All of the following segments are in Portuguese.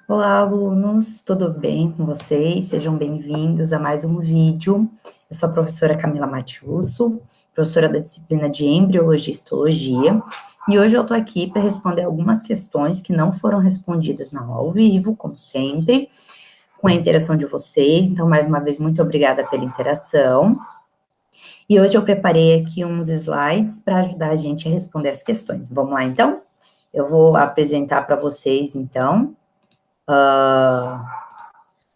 Olá, alunos, tudo bem com vocês? Sejam bem-vindos a mais um vídeo. Eu sou a professora Camila Matiusso, professora da disciplina de Embriologia e Histologia, e hoje eu estou aqui para responder algumas questões que não foram respondidas na aula ao vivo, como sempre, com a interação de vocês. Então, mais uma vez, muito obrigada pela interação. E hoje eu preparei aqui uns slides para ajudar a gente a responder as questões. Vamos lá, então? Eu vou apresentar para vocês, então,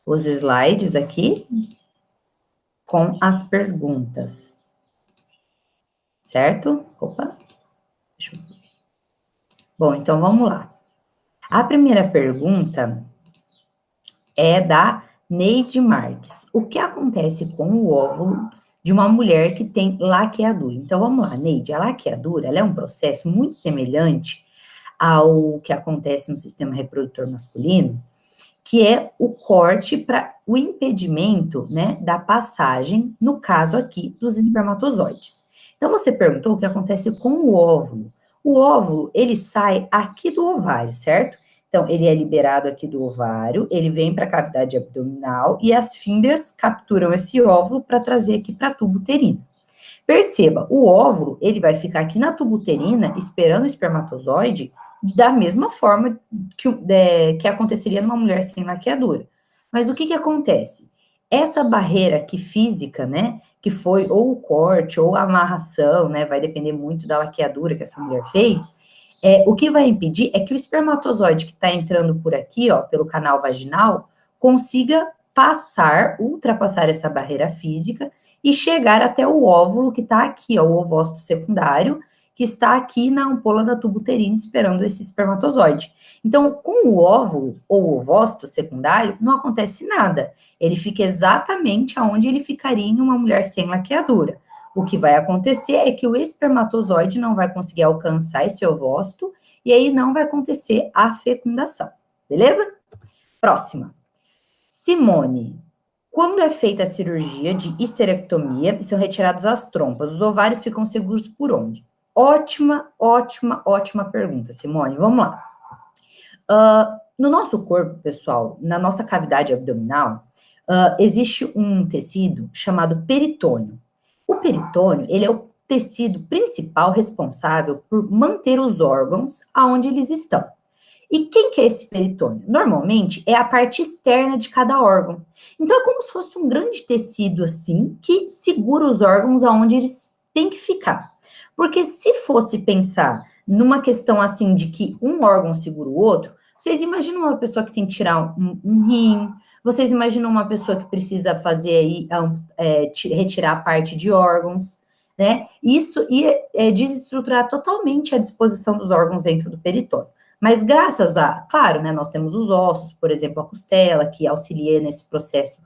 os slides aqui com as perguntas, certo? Opa, deixa eu ver. Bom, então vamos lá. A primeira pergunta é da Neide Marques. O que acontece com o óvulo de uma mulher que tem laqueadura? Então vamos lá, Neide, a laqueadura ela é um processo muito semelhante ao que acontece no sistema reprodutor masculino, que é o corte para o impedimento, né, da passagem, no caso aqui, dos espermatozoides. Então, você perguntou o que acontece com o óvulo. O óvulo, ele sai aqui do ovário, certo? Então, ele é liberado aqui do ovário, ele vem para a cavidade abdominal e as fêmeas capturam esse óvulo para trazer aqui para a tubo uterino. Perceba, o óvulo, ele vai ficar aqui na tuba uterina, esperando o espermatozoide, da mesma forma que aconteceria numa mulher sem laqueadura. Mas o que acontece? Essa barreira aqui física, né, que foi ou o corte ou a amarração, né, vai depender muito da laqueadura que essa mulher fez, o que vai impedir é que o espermatozoide que está entrando por aqui, ó, pelo canal vaginal, consiga ultrapassar essa barreira física e chegar até o óvulo que está aqui, ó, o ovócito secundário, que está aqui na ampola da tuba uterina esperando esse espermatozoide. Então, com o óvulo ou ovócito secundário, não acontece nada. Ele fica exatamente aonde ele ficaria em uma mulher sem laqueadura. O que vai acontecer é que o espermatozoide não vai conseguir alcançar esse ovócito e aí não vai acontecer a fecundação. Beleza? Próxima. Simone, quando é feita a cirurgia de histerectomia e são retiradas as trompas, os ovários ficam seguros por onde? Ótima, ótima, ótima pergunta, Simone. Vamos lá. No nosso corpo, pessoal, na nossa cavidade abdominal, existe um tecido chamado peritônio. O peritônio, ele é o tecido principal responsável por manter os órgãos aonde eles estão. E quem que é esse peritônio? Normalmente é a parte externa de cada órgão. Então é como se fosse um grande tecido assim que segura os órgãos aonde eles têm que ficar. Porque se fosse pensar numa questão assim de que um órgão segura o outro, vocês imaginam uma pessoa que tem que tirar um rim, vocês imaginam uma pessoa que precisa fazer aí, retirar a parte de órgãos, né? Isso ia desestruturar totalmente a disposição dos órgãos dentro do peritônio. Mas graças a, claro, né, nós temos os ossos, por exemplo, a costela, que auxilia nesse processo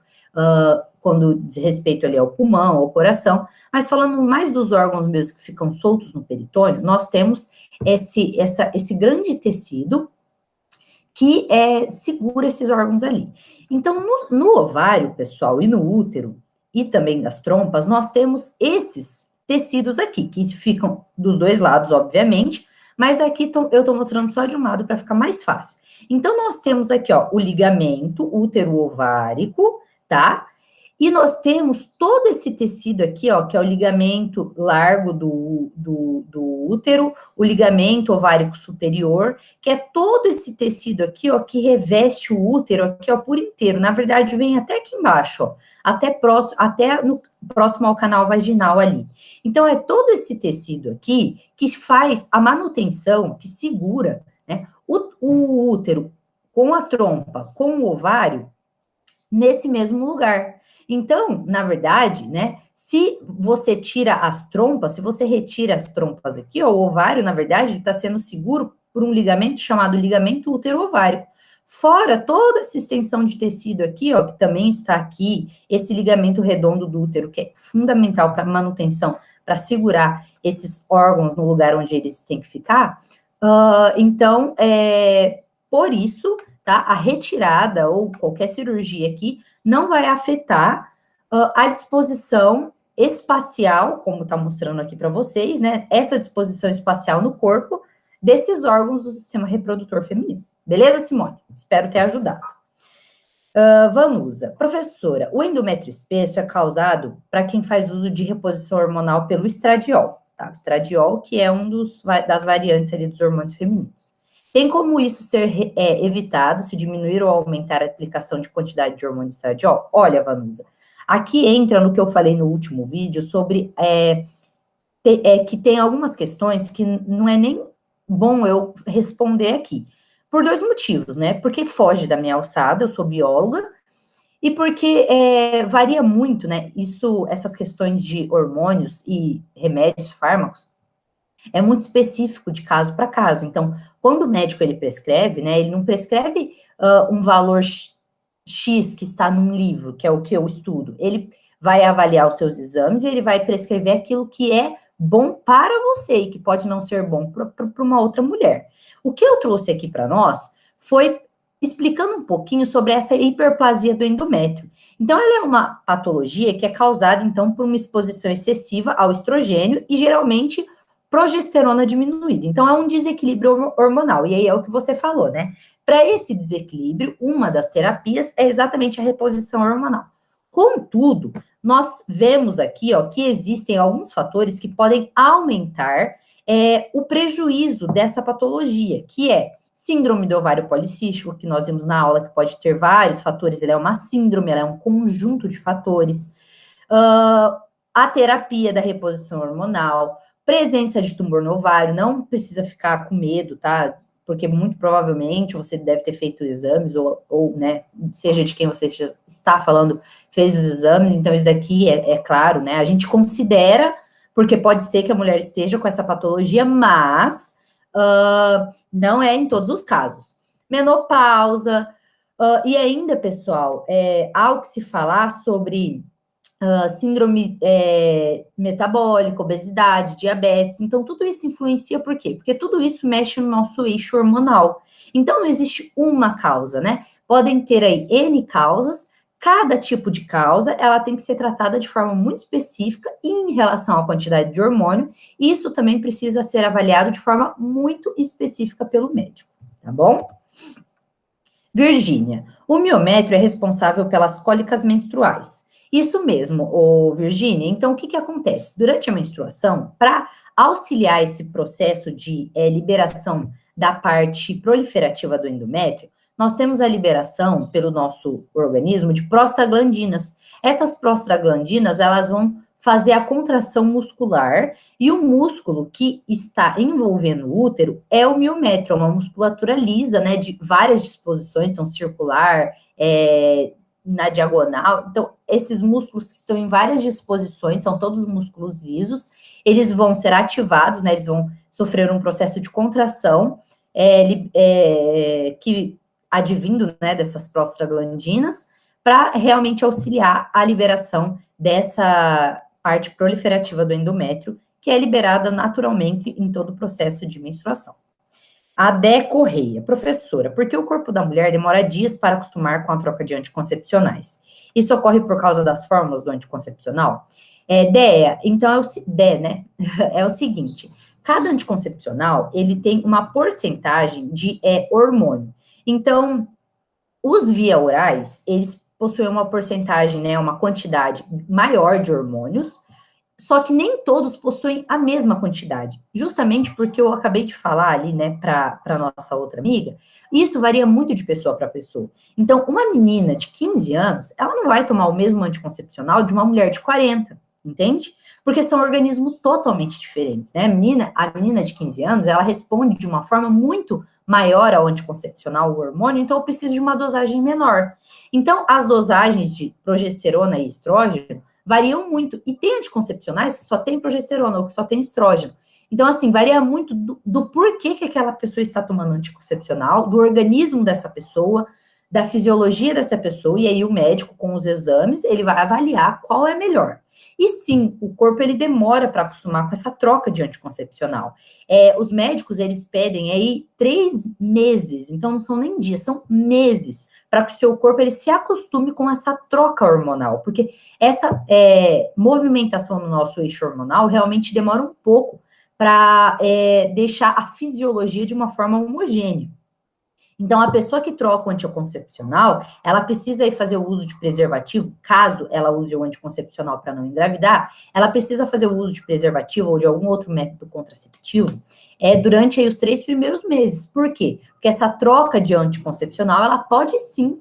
quando diz respeito ali ao pulmão, ao coração, mas falando mais dos órgãos mesmo que ficam soltos no peritônio, nós temos esse grande tecido que segura esses órgãos ali. Então, no ovário, pessoal, e no útero, e também das trompas, nós temos esses tecidos aqui, que ficam dos dois lados, obviamente, mas aqui eu estou mostrando só de um lado para ficar mais fácil. Então, nós temos aqui, ó, o ligamento útero-ovárico, tá? E nós temos todo esse tecido aqui, ó, que é o ligamento largo do útero, o ligamento ovárico superior, que é todo esse tecido aqui, ó, que reveste o útero aqui, ó, por inteiro. Na verdade, vem até aqui embaixo, ó, até próximo ao canal vaginal ali. Então, é todo esse tecido aqui que faz a manutenção, que segura, né, o útero com a trompa, com o ovário, nesse mesmo lugar. Então, na verdade, né, se você tira as trompas, se você retira as trompas aqui, ó, o ovário, na verdade, ele está sendo seguro por um ligamento chamado ligamento útero-ovárico. Fora toda essa extensão de tecido aqui, ó, que também está aqui, esse ligamento redondo do útero, que é fundamental para manutenção, para segurar esses órgãos no lugar onde eles têm que ficar. Então, por isso, tá? A retirada ou qualquer cirurgia aqui não vai afetar a disposição espacial, como está mostrando aqui para vocês, né? Essa disposição espacial no corpo desses órgãos do sistema reprodutor feminino. Beleza, Simone? Espero ter ajudado. Vanusa. Professora, o endométrio espesso é causado para quem faz uso de reposição hormonal pelo estradiol, tá? O estradiol, que é das variantes ali dos hormônios femininos. Tem como isso ser evitado se diminuir ou aumentar a aplicação de quantidade de hormônio estradiol? Olha, Vanusa, aqui entra no que eu falei no último vídeo sobre que tem algumas questões que não é nem bom eu responder aqui. Por dois motivos, né? Porque foge da minha alçada, eu sou bióloga, e porque varia muito, né? Essas questões de hormônios e remédios, fármacos, é muito específico de caso para caso. Então, quando o médico ele prescreve, né? Ele não prescreve um valor X que está num livro, que é o que eu estudo. Ele vai avaliar os seus exames e ele vai prescrever aquilo que é bom para você e que pode não ser bom para uma outra mulher. O que eu trouxe aqui para nós foi explicando um pouquinho sobre essa hiperplasia do endométrio. Então, ela é uma patologia que é causada, então, por uma exposição excessiva ao estrogênio e, geralmente, progesterona diminuída. Então, é um desequilíbrio hormonal. E aí é o que você falou, né? Para esse desequilíbrio, uma das terapias é exatamente a reposição hormonal. Contudo, nós vemos aqui, ó, que existem alguns fatores que podem aumentar o prejuízo dessa patologia, que é síndrome do ovário policístico, que nós vimos na aula, que pode ter vários fatores, ela é uma síndrome, ela é um conjunto de fatores. A terapia da reposição hormonal, presença de tumor no ovário, não precisa ficar com medo, tá? Porque muito provavelmente você deve ter feito exames, ou né, seja de quem você está falando, fez os exames, então isso daqui é claro, né? A gente considera, porque pode ser que a mulher esteja com essa patologia, mas não é em todos os casos. Menopausa, e ainda, pessoal, há o que se falar sobre síndrome metabólica, obesidade, diabetes. Então, tudo isso influencia por quê? Porque tudo isso mexe no nosso eixo hormonal. Então, não existe uma causa, né? Podem ter aí N causas, cada tipo de causa, ela tem que ser tratada de forma muito específica em relação à quantidade de hormônio, e isso também precisa ser avaliado de forma muito específica pelo médico, tá bom? Virgínia, o miométrio é responsável pelas cólicas menstruais. Isso mesmo, Virgínia. Então, o que acontece? Durante a menstruação, para auxiliar esse processo de liberação da parte proliferativa do endométrio, nós temos a liberação pelo nosso organismo de prostaglandinas. Essas prostaglandinas, elas vão fazer a contração muscular, e o músculo que está envolvendo o útero é o miométrio, uma musculatura lisa, né, de várias disposições, então circular, na diagonal. Então, esses músculos que estão em várias disposições, são todos músculos lisos, eles vão ser ativados, né, eles vão sofrer um processo de contração, que advindo, né, dessas prostaglandinas, para realmente auxiliar a liberação dessa parte proliferativa do endométrio, que é liberada naturalmente em todo o processo de menstruação. A Dé Correia, professora, por que o corpo da mulher demora dias para acostumar com a troca de anticoncepcionais? Isso ocorre por causa das fórmulas do anticoncepcional? Dé, então, Dé, né? É o seguinte, cada anticoncepcional, ele tem uma porcentagem de hormônio. Então, os via orais, eles possuem uma porcentagem, né, uma quantidade maior de hormônios, só que nem todos possuem a mesma quantidade, justamente porque eu acabei de falar ali, né, para nossa outra amiga, isso varia muito de pessoa para pessoa. Então, uma menina de 15 anos, ela não vai tomar o mesmo anticoncepcional de uma mulher de 40, entende? Porque são organismos totalmente diferentes, né? A menina de 15 anos, ela responde de uma forma muito maior ao anticoncepcional, o hormônio, então eu preciso de uma dosagem menor. Então, as dosagens de progesterona e estrógeno variam muito. E tem anticoncepcionais que só tem progesterona ou que só tem estrógeno. Então, assim, varia muito do porquê que aquela pessoa está tomando anticoncepcional, do organismo dessa pessoa, da fisiologia dessa pessoa, e aí o médico, com os exames, ele vai avaliar qual é melhor. E sim, o corpo, ele demora para acostumar com essa troca de anticoncepcional. Os médicos, eles pedem aí 3 meses, então não são nem dias, são meses, para que o seu corpo, ele se acostume com essa troca hormonal, porque essa movimentação no nosso eixo hormonal realmente demora um pouco para deixar a fisiologia de uma forma homogênea. Então, a pessoa que troca o anticoncepcional, ela precisa aí fazer o uso de preservativo, caso ela use o anticoncepcional para não engravidar, ela precisa fazer o uso de preservativo ou de algum outro método contraceptivo durante aí os 3 primeiros meses. Por quê? Porque essa troca de anticoncepcional, ela pode sim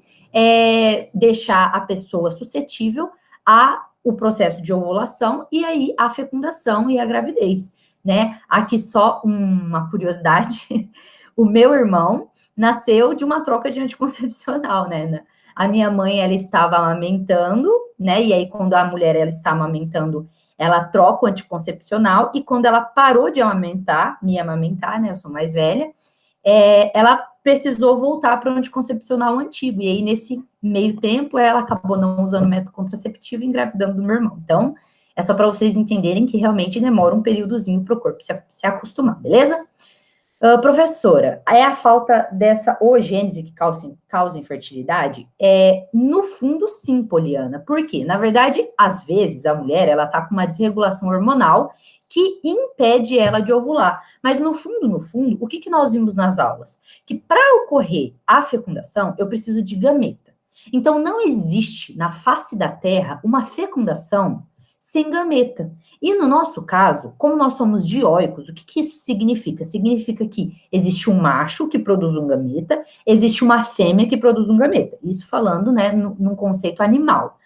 deixar a pessoa suscetível a o processo de ovulação e aí a fecundação e a gravidez, né? Aqui só uma curiosidade, o meu irmão nasceu de uma troca de anticoncepcional, né? A minha mãe, ela estava amamentando, né? E aí, quando a mulher, ela está amamentando, ela troca o anticoncepcional, e quando ela parou de me amamentar, né? Eu sou mais velha, ela precisou voltar para o anticoncepcional antigo. E aí, nesse meio tempo, ela acabou não usando o método contraceptivo e engravidando do meu irmão. Então, é só para vocês entenderem que realmente demora um períodozinho para o corpo se acostumar, beleza? Professora, é a falta dessa oogênese que causa infertilidade? No fundo, sim, Poliana. Por quê? Na verdade, às vezes, a mulher, ela tá com uma desregulação hormonal que impede ela de ovular. Mas no fundo, o que nós vimos nas aulas? Que para ocorrer a fecundação, eu preciso de gameta. Então, não existe na face da Terra uma fecundação sem gameta. E no nosso caso, como nós somos dioicos, o que isso significa? Significa que existe um macho que produz um gameta, existe uma fêmea que produz um gameta. Isso falando, né, num conceito animal.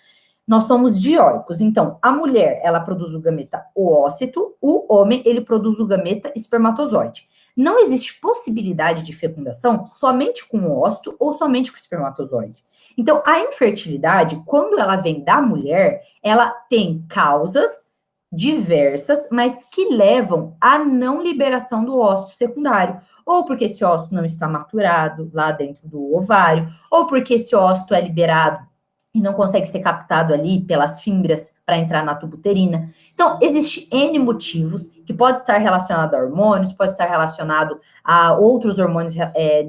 Nós somos dioicos, então a mulher, ela produz o gameta oócito, o homem, ele produz o gameta espermatozoide. Não existe possibilidade de fecundação somente com o ócito ou somente com o espermatozoide. Então, a infertilidade, quando ela vem da mulher, ela tem causas diversas, mas que levam à não liberação do ócito secundário. Ou porque esse ócito não está maturado lá dentro do ovário, ou porque esse ócito é liberado e não consegue ser captado ali pelas fímbrias para entrar na tuba uterina. Então, existe N motivos que pode estar relacionado a hormônios, pode estar relacionado a outros hormônios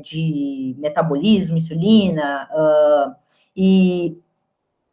de metabolismo, insulina, e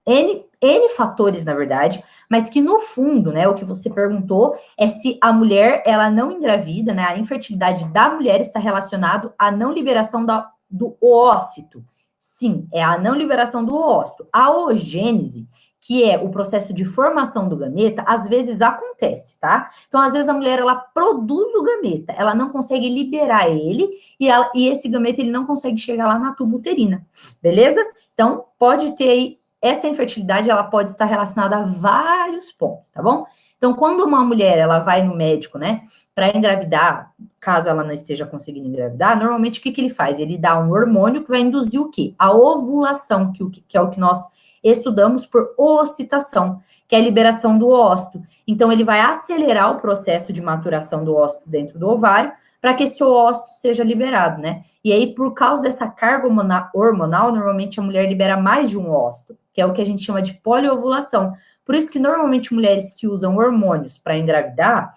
N fatores, na verdade, mas que no fundo, né, o que você perguntou é se a mulher, ela não engravida, né, a infertilidade da mulher está relacionado à não liberação do oócito. Sim, é a não liberação do oócito. A oogênese, que é o processo de formação do gameta, às vezes acontece, tá? Então, às vezes a mulher, ela produz o gameta, ela não consegue liberar ele, e esse gameta, ele não consegue chegar lá na tuba uterina, beleza? Então, pode ter aí, essa infertilidade, ela pode estar relacionada a vários pontos, tá bom? Então, quando uma mulher, ela vai no médico, né, para engravidar, caso ela não esteja conseguindo engravidar, normalmente o que ele faz? Ele dá um hormônio que vai induzir o quê? A ovulação, que é o que nós estudamos por ocitação, que é a liberação do ócito. Então, ele vai acelerar o processo de maturação do ócito dentro do ovário, para que esse ócito seja liberado, né? E aí, por causa dessa carga hormonal, normalmente a mulher libera mais de um ócito, que é o que a gente chama de poliovulação. Por isso que, normalmente, mulheres que usam hormônios para engravidar,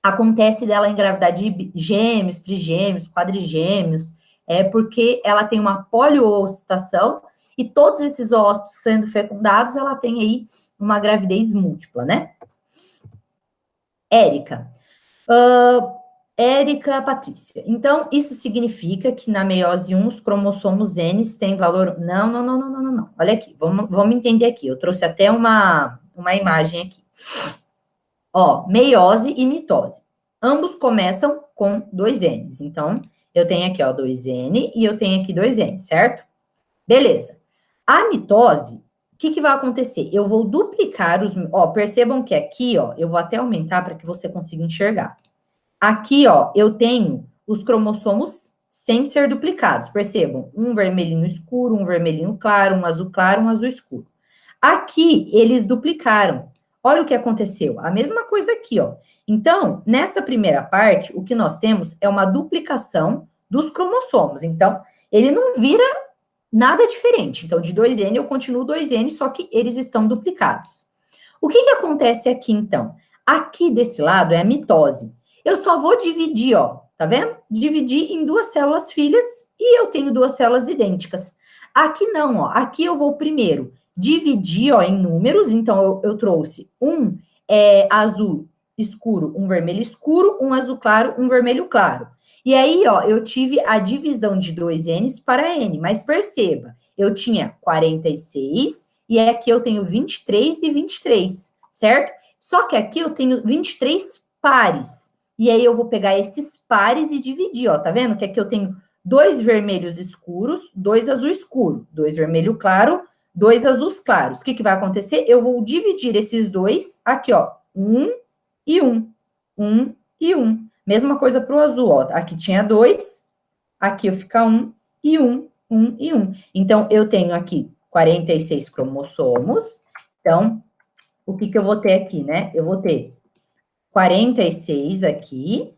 acontece dela engravidar de gêmeos, trigêmeos, quadrigêmeos, porque ela tem uma poliocitação e todos esses ócitos sendo fecundados, ela tem aí uma gravidez múltipla, né? Érica. Érica Patrícia. Então, isso significa que na meiose 1 os cromossomos N têm valor... Não. Olha aqui, vamos entender aqui. Eu trouxe até uma imagem aqui. Ó, meiose e mitose. Ambos começam com 2 N's. Então, eu tenho aqui, ó, 2N e eu tenho aqui 2N, certo? Beleza. A mitose, o que vai acontecer? Eu vou duplicar os... Ó, percebam que aqui, ó, eu vou até aumentar para que você consiga enxergar. Aqui, ó, eu tenho os cromossomos sem ser duplicados. Percebam, um vermelhinho escuro, um vermelhinho claro, um azul escuro. Aqui, eles duplicaram. Olha o que aconteceu. A mesma coisa aqui, ó. Então, nessa primeira parte, o que nós temos é uma duplicação dos cromossomos. Então, ele não vira nada diferente. Então, de 2N, eu continuo 2N, só que eles estão duplicados. O que acontece aqui, então? Aqui desse lado é a mitose. Eu só vou dividir, ó, tá vendo? Dividir em 2 células filhas e eu tenho 2 células idênticas. Aqui não, ó. Aqui eu vou primeiro dividir, ó, em números. Então, eu trouxe um azul escuro, um vermelho escuro, um azul claro, um vermelho claro. E aí, ó, eu tive a divisão de 2Ns para N, mas perceba, eu tinha 46 e aqui eu tenho 23 e 23, certo? Só que aqui eu tenho 23 pares. E aí eu vou pegar esses pares e dividir, ó, tá vendo? Que aqui eu tenho 2 vermelhos escuros, 2 azul escuro, 2 vermelho claro, 2 azuis claros. O que vai acontecer? Eu vou dividir esses dois aqui, ó, 1 e 1, 1 e 1. Mesma coisa para o azul, ó. Aqui tinha 2, aqui eu fica 1 e 1, 1 e 1. Então, eu tenho aqui 46 cromossomos. Então, o que eu vou ter aqui, né? Eu vou ter 46 aqui.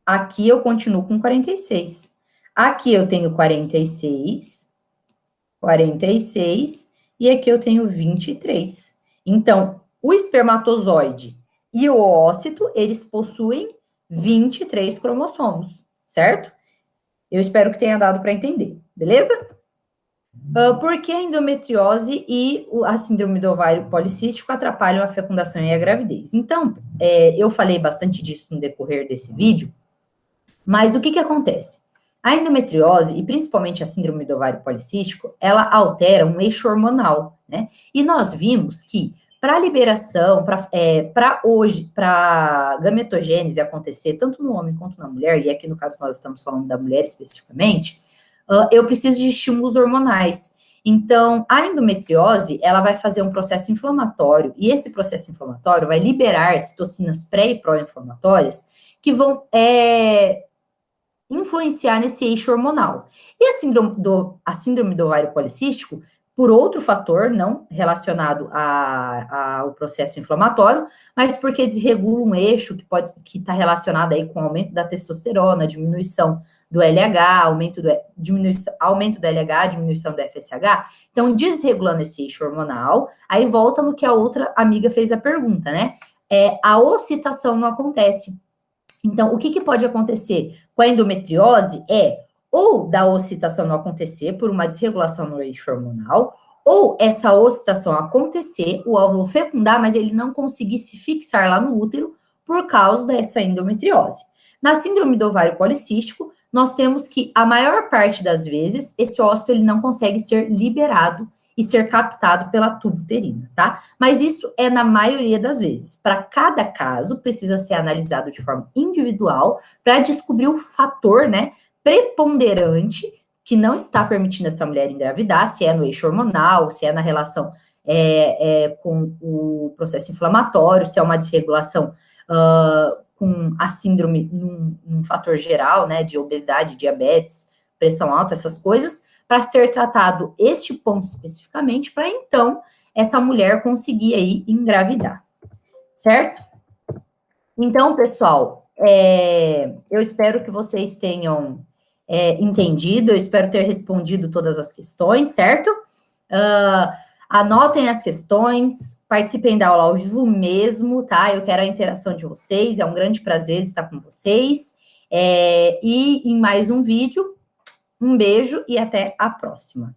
Aqui eu continuo com 46. Aqui eu tenho 46, 46, e aqui eu tenho 23. Então, o espermatozoide e o ócito, eles possuem 23 cromossomos, certo? Eu espero que tenha dado para entender, beleza? Por que a endometriose e a síndrome do ovário policístico atrapalham a fecundação e a gravidez? Então, eu falei bastante disso no decorrer desse vídeo, mas o que acontece? A endometriose, e principalmente a síndrome do ovário policístico, ela altera um eixo hormonal, né? E nós vimos que para a liberação, para gametogênese acontecer, tanto no homem quanto na mulher, e aqui no caso nós estamos falando da mulher especificamente, eu preciso de estímulos hormonais. Então, a endometriose, ela vai fazer um processo inflamatório, e esse processo inflamatório vai liberar citocinas pré e pró-inflamatórias que vão influenciar nesse eixo hormonal. E a síndrome do ovário policístico, por outro fator, não relacionado ao processo inflamatório, mas porque desregula um eixo que está relacionado aí com o aumento da testosterona, diminuição do LH, aumento do LH, diminuição do FSH. Então, desregulando esse eixo hormonal, aí volta no que a outra amiga fez a pergunta, né? A ocitação não acontece. Então, o que pode acontecer com a endometriose ou da ocitação não acontecer por uma desregulação no eixo hormonal, ou essa ocitação acontecer, o óvulo fecundar, mas ele não conseguir se fixar lá no útero por causa dessa endometriose. Na síndrome do ovário policístico, nós temos que, a maior parte das vezes, esse ócito ele não consegue ser liberado e ser captado pela tuba uterina, tá? Mas isso é na maioria das vezes. Para cada caso, precisa ser analisado de forma individual para descobrir o fator, né, preponderante que não está permitindo essa mulher engravidar, se é no eixo hormonal, se é na relação com o processo inflamatório, se é uma desregulação com a síndrome num fator geral, né, de obesidade, diabetes, pressão alta, essas coisas, para ser tratado este ponto especificamente, para então essa mulher conseguir aí engravidar, certo? Então, pessoal, eu espero que vocês tenham entendido, eu espero ter respondido todas as questões, certo? Anotem as questões, participem da aula ao vivo mesmo, tá? Eu quero a interação de vocês, é um grande prazer estar com vocês. E em mais um vídeo, um beijo e até a próxima.